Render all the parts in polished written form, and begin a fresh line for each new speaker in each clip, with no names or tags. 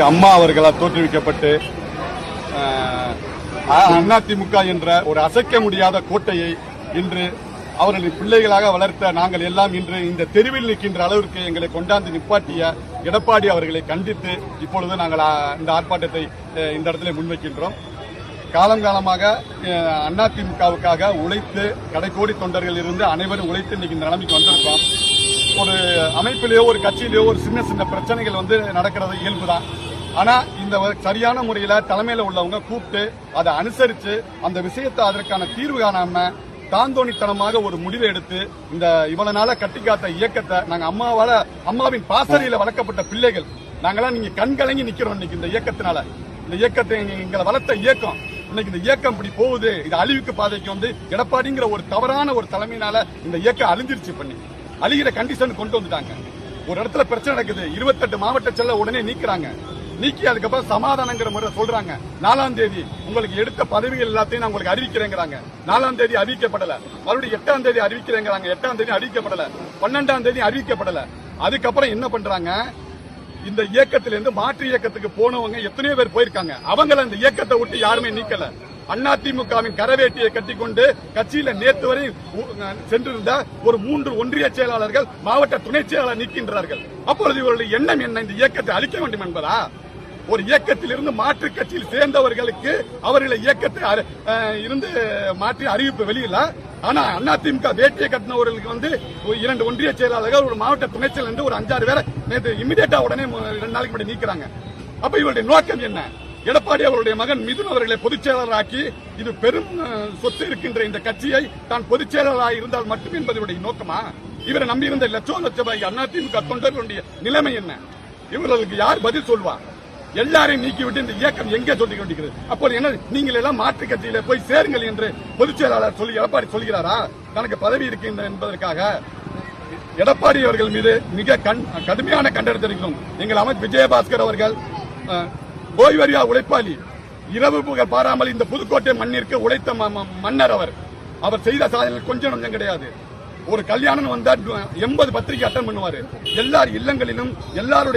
அம்மா அவர்களால் தோற்றுவிக்கப்பட்டு அதிமுக என்ற ஒரு அசைக்க முடியாத கோட்டையை இன்று அவர்களின் பிள்ளைகளாக வளர்த்த நாங்கள் எல்லாம் இன்று இந்த தெருவில் நிற்கின்ற அளவிற்கு எங்களை கொண்டாந்து நிப்பாட்டிய எடப்பாடி அவர்களை கண்டித்து இப்பொழுது நாங்கள் இந்த ஆர்ப்பாட்டத்தை இந்த இடத்துல முன்வைக்கின்றோம். காலங்காலமாக அதிமுகவுக்காக உழைத்து கடைக்கோடி தொண்டர்கள் இருந்து அனைவரும் உழைத்து இன்னைக்கு இந்த நிலைமைக்கு வந்திருக்கோம். ஒரு அமைப்பிலேயோ ஒரு கட்சியிலேயோ ஒரு சின்ன சின்ன பிரச்சனைகள் நடக்கிறது இயல்புதான். ஆனா இந்த சரியான முறையில தலைமையில உள்ளவங்க கூப்பிட்டு அதை அனுசரிச்சு அந்த விஷயத்தை அதற்கான தீர்வு காணாம தாந்தோணித்தனமாக ஒரு முடிவை எடுத்து இந்த இவ்வளவு நாள கட்டி காத்த இயக்கத்தை நாங்க அம்மாவின் பாசறையில வளர்க்கப்பட்ட பிள்ளைகள் நாங்களாம் நீங்க கண்கலங்கி நிக்கிறோம். இன்னைக்கு இந்த இயக்கத்தினால இந்த இயக்கத்தை எங்களை வளர்த்த இயக்கம் இன்னைக்கு இந்த இயக்கம் இப்படி போகுது. இது அழிவுக்கு பாதைக்கு எடப்பாடிங்கிற ஒரு தவறான ஒரு தலைமையினால இந்த இயக்கம் அழிஞ்சிருச்சு. பண்ணி அழிகிற கண்டிஷன் கொண்டு வந்துட்டாங்க. ஒரு இடத்துல பிரச்சனை நடக்குது, 28 மாவட்ட செல்ல உடனே நீக்கி அதுக்கப்புறம் சமாதானங்கிற முறை சொல்றாங்க. 4ஆம் தேதி உங்களுக்கு எடுத்த பதவிகள் எல்லாத்தையும் நான் உங்களுக்கு அறிவிக்கிறேங்கிறாங்க. 4ஆம் தேதி அறிவிக்கப்படல. மறுபடியும் 8ஆம் தேதி அறிவிக்கிறேங்கிறாங்க. 8ஆம் தேதி அறிவிக்கப்படல. 12ஆம் தேதி அறிவிக்கப்படல. அதுக்கப்புறம் என்ன பண்றாங்க? இந்த இயக்கத்திலிருந்து மாற்று இயக்கத்துக்கு போனவங்க எத்தனையோ பேர் போயிருக்காங்க. அவங்கள இந்த இயக்கத்தை விட்டு யாருமே நீக்கல. அதிமுகவின் கரவேட்டியை கட்டிக்கொண்டு கட்சியில நேற்று வரை சென்றிருந்த ஒரு 3 ஒன்றிய செயலாளர்கள் மாவட்ட துணை செயலாளர் நீக்கின்றார்கள். அப்பொழுது இவர்களுடைய எண்ணம் என்ன? இந்த இயக்கத்தை அழிக்க வேண்டும் என்பதா? ஒரு இயக்கத்தில் இருந்து மாற்று கட்சியில் சேர்ந்தவர்களுக்கு அவர்களை இயக்கத்தை இருந்து மாற்றி அறிவிப்பு வெளியில. ஆனா அதிமுக வேட்டியை கட்டினவர்களுக்கு 2 ஒன்றிய செயலாளர்கள் ஒரு மாவட்ட துணை செயலர் ஒரு 5-6 பேரை நேற்று இமிடியேட்டா உடனே 2 நாளைக்கு முன்னாடி நீக்கிறாங்க. அப்ப இவருடைய நோக்கம் என்ன? எடப்பாடி அவருடைய மகன் மிதுன் அவர்களை பொதுச் செயலாளராக்கி இது பெரும் சொத்து இருக்கின்ற இந்த கட்சியை தான் பொதுச் செயலாளராக இருந்தால் மட்டும் என்பதனுடைய நோக்கமா? இவரை நம்பியிருந்த லட்சம் அதிமுக தொண்டர்களுடைய நிலைமை என்ன? இவர்களுக்கு யார் பதில் சொல்வார்? எல்லாரையும் நீக்கிவிட்டு இந்த இயக்கம் எங்கே சொல்லிக் கொண்டிருக்கிறது? அப்போது என்ன நீங்கள் எல்லாம் மாற்று கட்சியில போய் சேருங்கள் என்று பொதுச் செயலாளர் எடப்பாடி சொல்கிறாரா? தனக்கு பதவி இருக்கின்ற என்பதற்காக எடப்பாடி அவர்கள் மீது மிக கடுமையான கண்டனம் தெரிவிக்கிறோம். எங்கள் அமைச்சர் விஜயபாஸ்கர் அவர்கள் ஓய்வறியா உழைப்பாளி, இரவு புகழ் பாராமல் இந்த புதுக்கோட்டை மண்ணிற்கு உழைத்த மன்னர். அவர் செய்த சாதனை கொஞ்சம் நஞ்சம் கிடையாது. ஒரு கல்யாணம் வந்தா 80 பத்திரிகை அட்டன் பண்ணுவாரு. எல்லாருடைய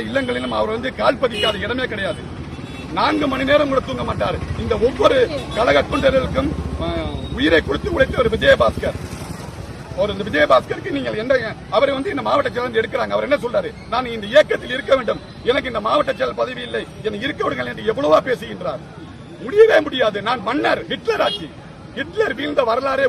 இல்லங்களிலும் அவர் கால் பதிக்காத இடமே கிடையாது. 4 மணி நேரம் கூட தூங்க மாட்டார். இந்த ஒவ்வொரு கழக தொண்டர்களுக்கும் உயிரை கொடுத்து உழைத்தவர் விஜயபாஸ்கர். இந்த விஜயபாஸ்கருக்கு நீங்கள் அவரை இந்த மாவட்ட செயலர் எடுக்கிறாங்க. அவர் என்ன சொல்றாரு? நான் இந்த இயக்கத்தில் இருக்க வேண்டும், எனக்கு இந்த மாவட்ட செயலர் பதவி இல்லை, என்னை இருக்க விடுங்கள் என்று எவ்வளவா பேசுகின்றார். முடியவே முடியாது. நான் மன்னர், ஹிட்லர் ஆட்சி, ஹிட்லர் வீழ்ந்த வரலாறே